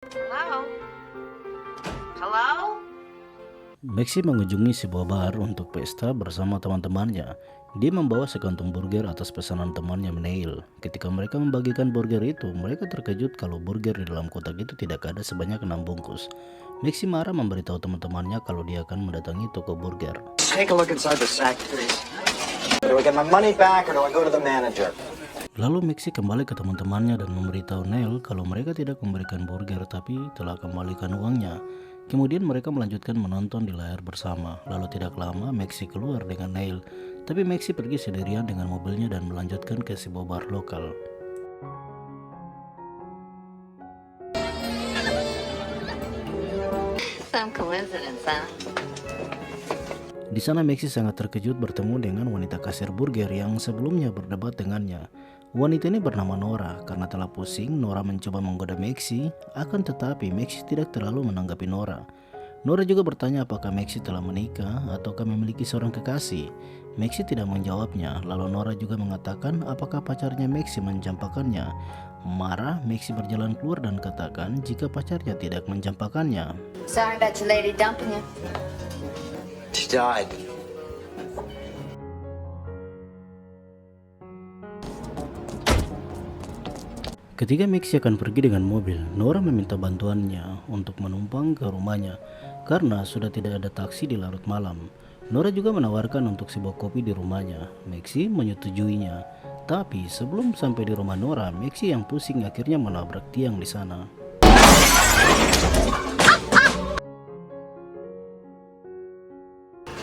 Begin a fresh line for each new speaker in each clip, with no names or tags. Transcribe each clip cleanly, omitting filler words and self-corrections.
Hello? Hello?
Maxi mengunjungi sebuah bar untuk pesta bersama teman-temannya. Dia membawa sekantung burger atas pesanan temannya Neil. Ketika mereka membagikan burger itu, mereka terkejut kalau burger di dalam kotak itu tidak ada sebanyak 6 bungkus. Maxi marah memberitahu teman-temannya kalau dia akan mendatangi toko burger.
Take a look inside the sack, please. Do I get my money back or do I go to the manager?
Lalu Maxi kembali ke teman-temannya dan memberitahu Neil kalau mereka tidak memberikan burger tapi telah kembalikan uangnya. Kemudian mereka melanjutkan menonton di layar bersama. Lalu tidak lama Maxi keluar dengan Neil. Tapi Maxi pergi sendirian dengan mobilnya dan melanjutkan ke sebuah bar lokal.
Some coincidence, huh?
Di sana Maxi sangat terkejut bertemu dengan wanita kasir burger yang sebelumnya berdebat dengannya. Wanita ini bernama Nora. Karena telah pusing, Nora mencoba menggoda Maxi, akan tetapi Maxi tidak terlalu menanggapi Nora. Nora juga bertanya apakah Maxi telah menikah ataukah memiliki seorang kekasih. Maxi tidak menjawabnya, lalu Nora juga mengatakan apakah pacarnya Maxi mencampakannya. Marah, Maxi berjalan keluar dan katakan jika pacarnya tidak mencampakannya.
Sorry about your lady dumping you.
She died.
Ketika Maxi akan pergi dengan mobil, Nora meminta bantuannya untuk menumpang ke rumahnya karena sudah tidak ada taksi di larut malam. Nora juga menawarkan untuk sebuah kopi di rumahnya. Maxi menyetujuinya. Tapi sebelum sampai di rumah Nora, Maxi yang pusing akhirnya menabrak tiang di sana.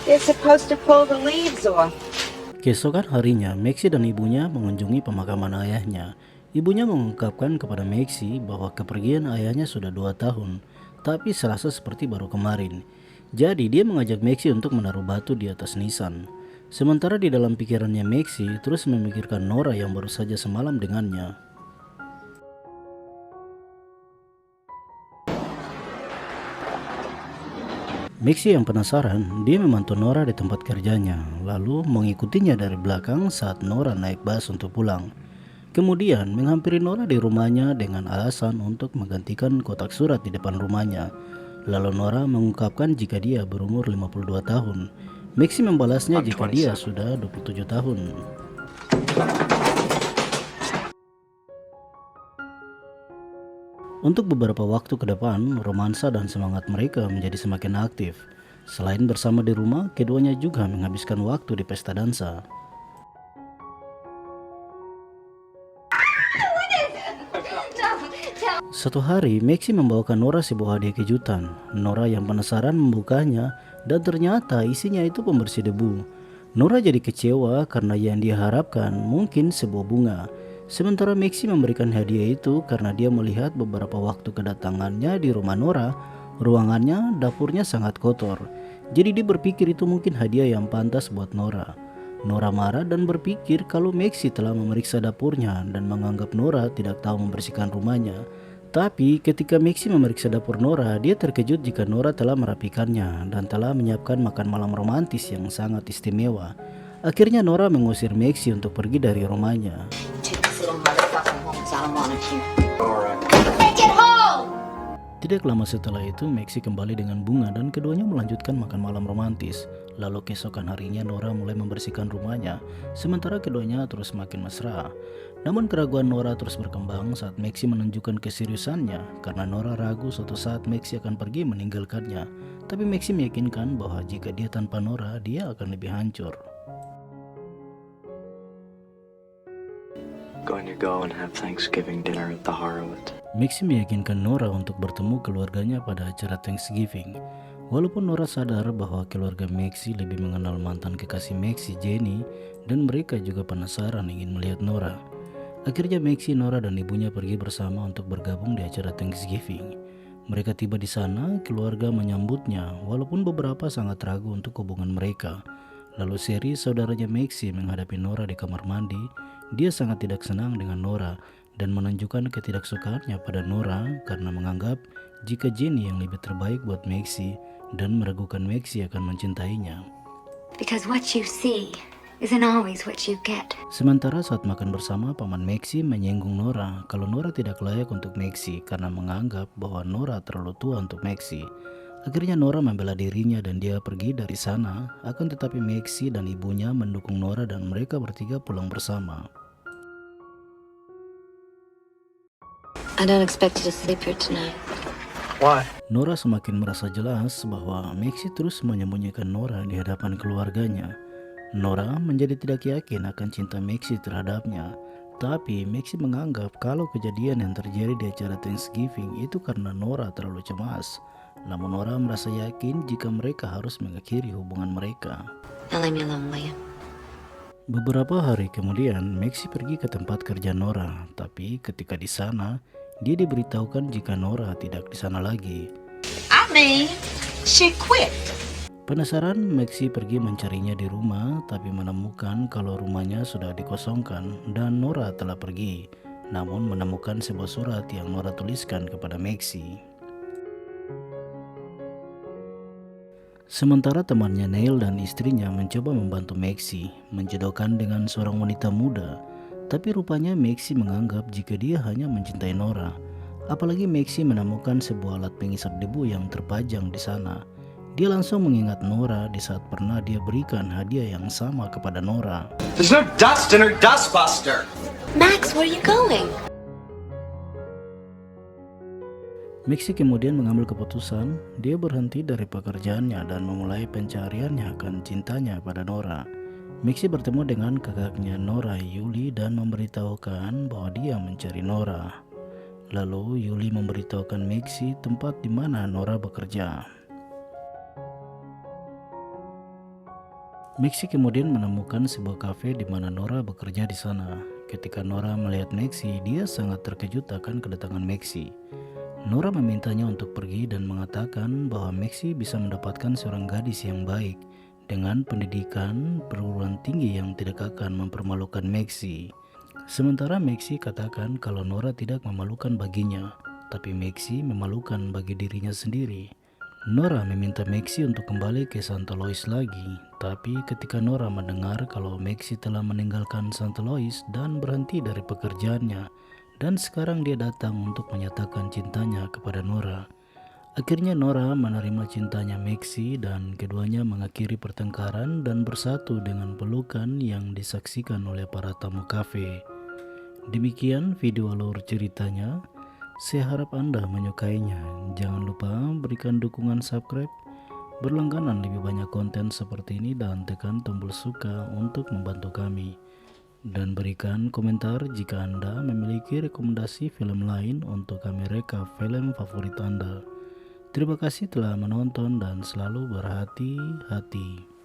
You're supposed to pull the leaves off.
Keesokan harinya, Maxi dan ibunya mengunjungi pemakaman ayahnya. Ibunya mengungkapkan kepada Maxi bahwa kepergian ayahnya sudah 2 tahun, tapi serasa seperti baru kemarin. Jadi dia mengajak Maxi untuk menaruh batu di atas nisan. Sementara di dalam pikirannya Maxi terus memikirkan Nora yang baru saja semalam dengannya. Maxi yang penasaran, dia memantau Nora di tempat kerjanya, lalu mengikutinya dari belakang saat Nora naik bus untuk pulang. Kemudian menghampiri Nora di rumahnya dengan alasan untuk menggantikan kotak surat di depan rumahnya. Lalu Nora mengungkapkan jika dia berumur 52 tahun. Maxi membalasnya jika dia sudah 27 tahun. Untuk beberapa waktu ke depan, romansa dan semangat mereka menjadi semakin aktif. Selain bersama di rumah, keduanya juga menghabiskan waktu di pesta dansa. Suatu hari, Maxi membawakan Nora sebuah hadiah kejutan. Nora yang penasaran membukanya dan ternyata isinya itu pembersih debu. Nora jadi kecewa karena yang dia harapkan mungkin sebuah bunga. Sementara Maxi memberikan hadiah itu karena dia melihat beberapa waktu kedatangannya di rumah Nora, ruangannya, dapurnya sangat kotor. Jadi dia berpikir itu mungkin hadiah yang pantas buat Nora. Nora marah dan berpikir kalau Maxi telah memeriksa dapurnya dan menganggap Nora tidak tahu membersihkan rumahnya. Tapi ketika Maxi memeriksa dapur Nora, dia terkejut jika Nora telah merapikannya dan telah menyiapkan makan malam romantis yang sangat istimewa. Akhirnya Nora mengusir Maxi untuk pergi dari rumahnya.
Take this little motherfucker home 'cause I don't want it here.
Alright.
Take it home!
Tidak lama setelah itu, Maxi kembali dengan bunga dan keduanya melanjutkan makan malam romantis. Lalu keesokan harinya Nora mulai membersihkan rumahnya, sementara keduanya terus makin mesra. Namun keraguan Nora terus berkembang saat Maxi menunjukkan keseriusannya, karena Nora ragu suatu saat Maxi akan pergi meninggalkannya. Tapi Maxi meyakinkan bahwa jika dia tanpa Nora, dia akan lebih hancur.
Going to go and have Thanksgiving dinner at the Harwood.
Maxi meyakinkan Nora untuk bertemu keluarganya pada acara Thanksgiving. Walaupun Nora sadar bahwa keluarga Maxi lebih mengenal mantan kekasih Maxi, Jenny, dan mereka juga penasaran ingin melihat Nora. Akhirnya Maxi, Nora, dan ibunya pergi bersama untuk bergabung di acara Thanksgiving. Mereka tiba di sana, keluarga menyambutnya, walaupun beberapa sangat ragu untuk hubungan mereka. Lalu Sherry, saudaranya Maxi, menghadapi Nora di kamar mandi. Dia sangat tidak senang dengan Nora dan menunjukkan ketidaksukaannya pada Nora karena menganggap jika Jenny yang lebih terbaik buat Maxi dan meragukan Maxi akan mencintainya.
Because what you see isn't always what you get.
Sementara saat makan bersama, Paman Maxi menyinggung Nora kalau Nora tidak layak untuk Maxi karena menganggap bahwa Nora terlalu tua untuk Maxi. Akhirnya Nora membela dirinya dan dia pergi dari sana, akan tetapi Maxi dan ibunya mendukung Nora dan mereka bertiga pulang bersama.
I don't expect you to sleep here tonight.
Why?
Nora semakin merasa jelas bahwa Maxi terus menyembunyikan Nora di hadapan keluarganya. Nora menjadi tidak yakin akan cinta Maxi terhadapnya, tapi Maxi menganggap kalau kejadian yang terjadi di acara Thanksgiving itu karena Nora terlalu cemas. Namun Nora merasa yakin jika mereka harus mengakhiri hubungan mereka.
Now leave me alone, will you?
Beberapa hari kemudian, Maxi pergi ke tempat kerja Nora, tapi ketika di sana, dia diberitahukan jika Nora tidak di sana lagi.
She quit.
Penasaran, Maxi pergi mencarinya di rumah, tapi menemukan kalau rumahnya sudah dikosongkan dan Nora telah pergi. Namun menemukan sebuah surat yang Nora tuliskan kepada Maxi. Sementara temannya Neil dan istrinya mencoba membantu Maxi menjodohkan dengan seorang wanita muda, tapi rupanya Maxi menganggap jika dia hanya mencintai Nora. Apalagi Maxi menemukan sebuah alat pengisap debu yang terpajang di sana. Dia langsung mengingat Nora di saat pernah dia berikan hadiah yang sama kepada Nora.
There's no dust in her dustbuster.
Max, where are you going?
Maxi kemudian mengambil keputusan, dia berhenti dari pekerjaannya dan memulai pencariannya akan cintanya pada Nora. Maxi bertemu dengan kakaknya Nora, Yuli, dan memberitahukan bahwa dia mencari Nora. Lalu Yuli memberitahukan Maxi tempat di mana Nora bekerja. Maxi kemudian menemukan sebuah kafe di mana Nora bekerja di sana. Ketika Nora melihat Maxi, dia sangat terkejut akan kedatangan Maxi. Nora memintanya untuk pergi dan mengatakan bahwa Maxi bisa mendapatkan seorang gadis yang baik dengan pendidikan perguruan tinggi yang tidak akan mempermalukan Maxi. Sementara Maxi katakan kalau Nora tidak memalukan baginya, tapi Maxi memalukan bagi dirinya sendiri. Nora meminta Maxi untuk kembali ke Santa Lois lagi, tapi ketika Nora mendengar kalau Maxi telah meninggalkan Santa Lois dan berhenti dari pekerjaannya, dan sekarang dia datang untuk menyatakan cintanya kepada Nora. Akhirnya Nora menerima cintanya Maxi dan keduanya mengakhiri pertengkaran dan bersatu dengan pelukan yang disaksikan oleh para tamu kafe. Demikian video alur ceritanya. Saya harap Anda menyukainya. Jangan lupa berikan dukungan subscribe, berlangganan lebih banyak konten seperti ini dan tekan tombol suka untuk membantu kami. Dan berikan komentar jika Anda memiliki rekomendasi film lain untuk kami rekap film favorit Anda. Terima kasih telah menonton dan selalu berhati-hati.